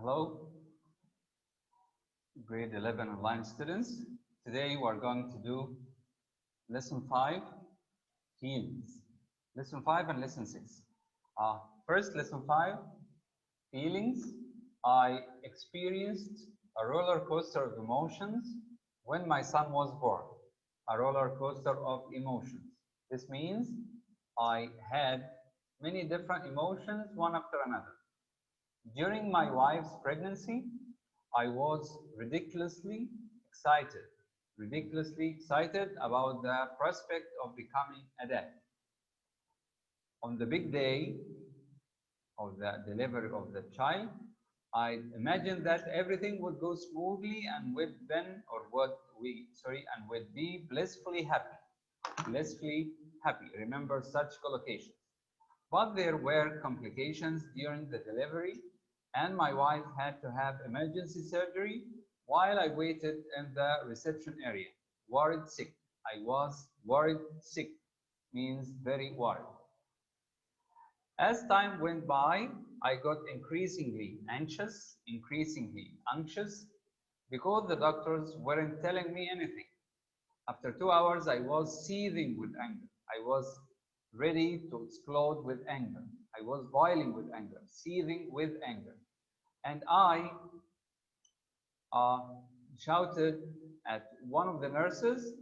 Hello, grade 11 online students. Today we are going to do lesson 5, feelings. Lesson 5 and lesson 6. First, lesson 5, feelings. I experienced a roller coaster of emotions when my son was born. A roller coaster of emotions. This means I had many different emotions, one after another. During my wife's pregnancy, I was ridiculously excited about the prospect of becoming a dad. On the big day of the delivery of the child, I imagined that everything would go smoothly and would be blissfully happy. Blissfully happy. Remember such collocations. But there were complications during the delivery, and my wife had to have emergency surgery while I waited in the reception area. Worried sick. I was worried sick, means very worried. As time went by, I got increasingly anxious, because the doctors weren't telling me anything. After 2 hours, I was seething with anger. I was ready to explode with anger. I was boiling with anger, seething with anger. And I shouted at one of the nurses.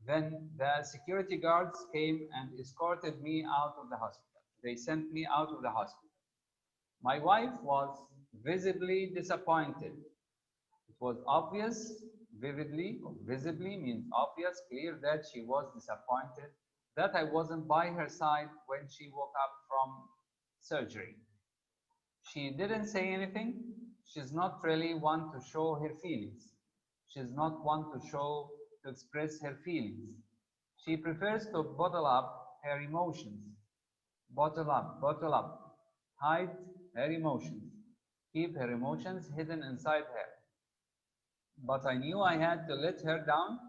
Then the security guards came and escorted me out of the hospital. They sent me out of the hospital. My wife was visibly disappointed. It was obvious, visibly means obvious, clear, that she was disappointed that I wasn't by her side when she woke up from surgery. She didn't say anything. She's not really one to show her feelings. She's not one to express her feelings. She prefers to bottle up her emotions. Bottle up. Hide her emotions. Keep her emotions hidden inside her. But I knew I had to let her down.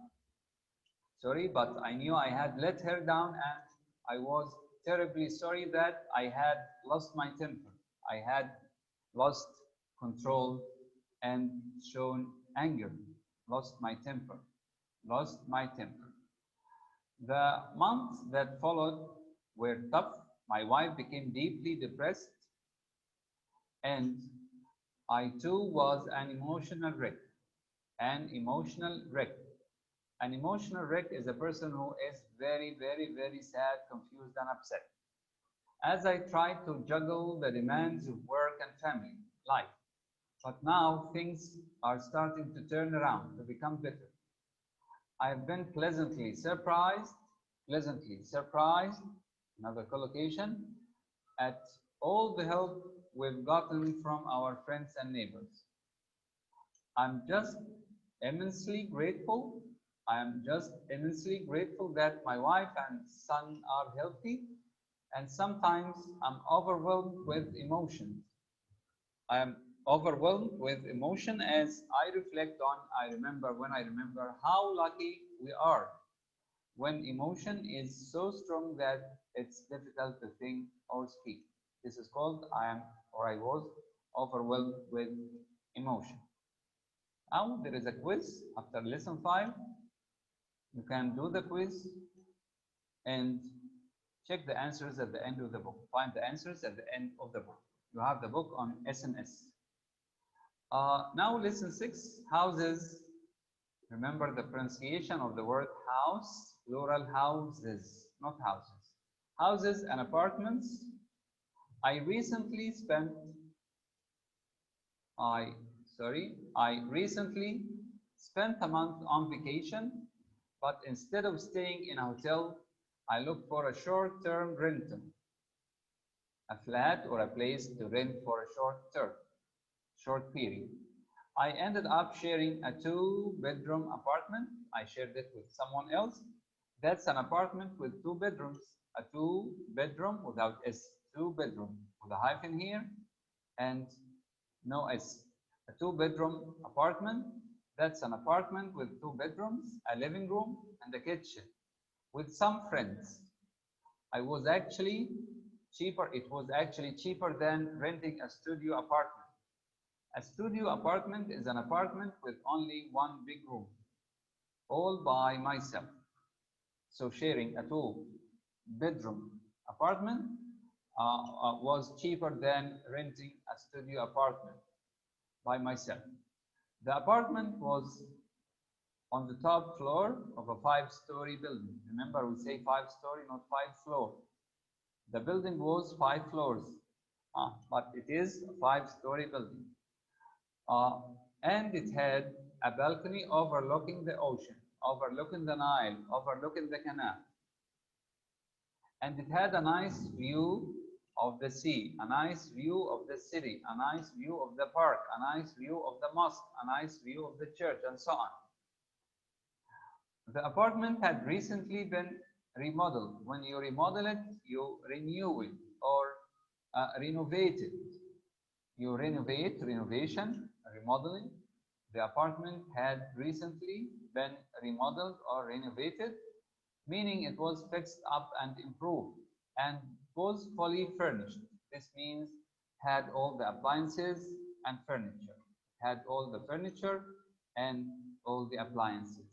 But I knew I had let her down, and I was terribly sorry that I had lost my temper. I had lost control and shown anger. Lost my temper. The months that followed were tough. My wife became deeply depressed, and I too was an emotional wreck. An emotional wreck is a person who is very, very, very sad, confused, and upset. As I tried to juggle the demands of work and family life, but now things are starting to turn around, to become better. I have been pleasantly surprised, another collocation, at all the help we've gotten from our friends and neighbors. I'm just immensely grateful. I am just immensely grateful that my wife and son are healthy, and sometimes I'm overwhelmed with emotions. I am overwhelmed with emotion as I reflect on, when I remember how lucky we are when emotion is so strong that it's difficult to think or speak. This is called I was overwhelmed with emotion. Now there is a quiz after lesson 5. You can do the quiz and check the answers at the end of the book. Find the answers at the end of the book. You have the book on SNS. Now lesson 6, houses. Remember the pronunciation of the word house, plural houses, not houses. Houses and apartments. I recently spent a month on vacation, but instead of staying in a hotel, I looked for a short-term rental, a flat or a place to rent for a short period. I ended up sharing a 2-bedroom apartment. I shared it with someone else. That's an apartment with 2 bedrooms. A 2-bedroom without S. 2-bedroom with a hyphen here and no S. A 2-bedroom apartment. That's an apartment with 2 bedrooms, a living room, and a kitchen with some friends. It was actually cheaper than renting a studio apartment. A studio apartment is an apartment with only one big room, all by myself. So sharing a two-bedroom apartment was cheaper than renting a studio apartment by myself. The apartment was on the top floor of a five-story building. Remember, we say five-story, not five-floor. The building was 5 floors, but it is a five-story building. And it had a balcony overlooking the ocean, overlooking the Nile, overlooking the canal. And it had a nice view of the sea, a nice view of the city, a nice view of the park, a nice view of the mosque, a nice view of the church, and so on. The apartment had recently been remodeled. When you remodel it, you renew it or renovate it. You renovate, renovation, remodeling. The apartment had recently been remodeled or renovated, meaning it was fixed up and improved and was fully furnished. This means had all the appliances and furniture. Had all the furniture and all the appliances.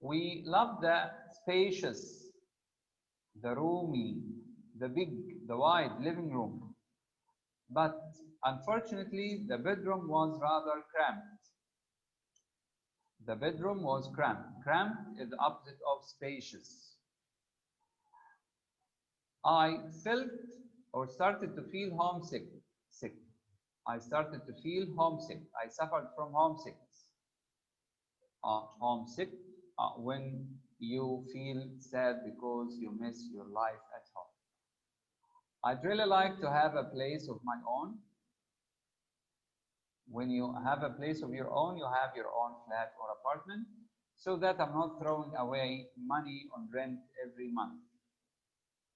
We love the spacious, the roomy, the big, the wide living room. But unfortunately, the bedroom was rather cramped. The bedroom was cramped. Cramped is the opposite of spacious. I felt or started to feel homesick. I started to feel homesick. I suffered from homesickness. Homesick when you feel sad because you miss your life at home. I'd really like to have a place of my own. When you have a place of your own, you have your own flat or apartment, so that I'm not throwing away money on rent every month.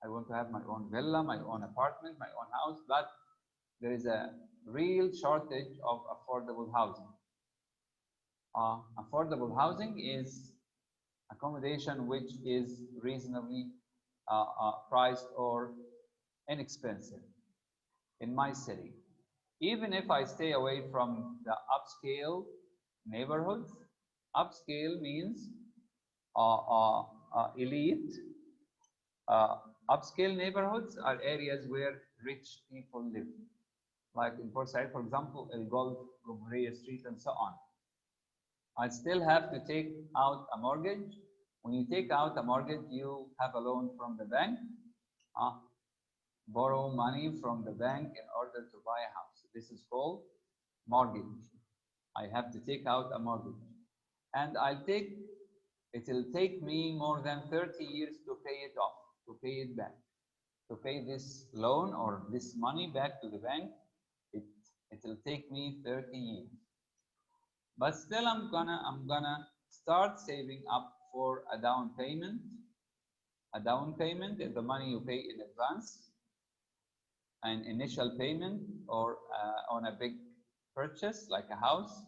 I want to have my own villa, my own apartment, my own house, but there is a real shortage of affordable housing. Affordable housing is accommodation which is reasonably priced or inexpensive in my city. Even if I stay away from the upscale neighborhoods, upscale means elite. Upscale neighborhoods are areas where rich people live. Like in Port Said, for example, El Golf, Gomorrah Street, and so on. I still have to take out a mortgage. When you take out a mortgage, you have a loan from the bank. Borrow money from the bank in order to buy a house. This is called mortgage. I have to take out a mortgage. And it'll take me more than 30 years to pay it off, to pay it back. To pay this loan or this money back to the bank, it'll take me 30 years. But still I'm gonna start saving up for a down payment. A down payment is the money you pay in advance. An initial payment or on a big purchase like a house.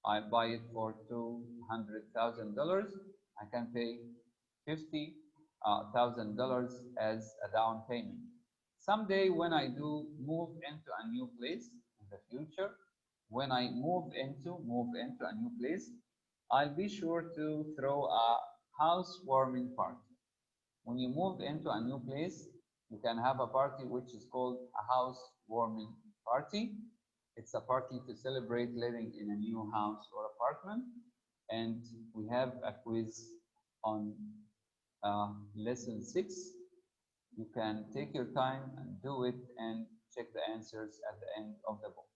I buy it for $200,000. I can pay $50,000 as a down payment. Someday when I do move into a new place in the future, when I move into a new place, I'll be sure to throw a housewarming party. When you move into a new place, you can have a party which is called a housewarming party. It's a party to celebrate living in a new house or apartment. And we have a quiz on lesson 6. You can take your time and do it and check the answers at the end of the book.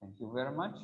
Thank you very much.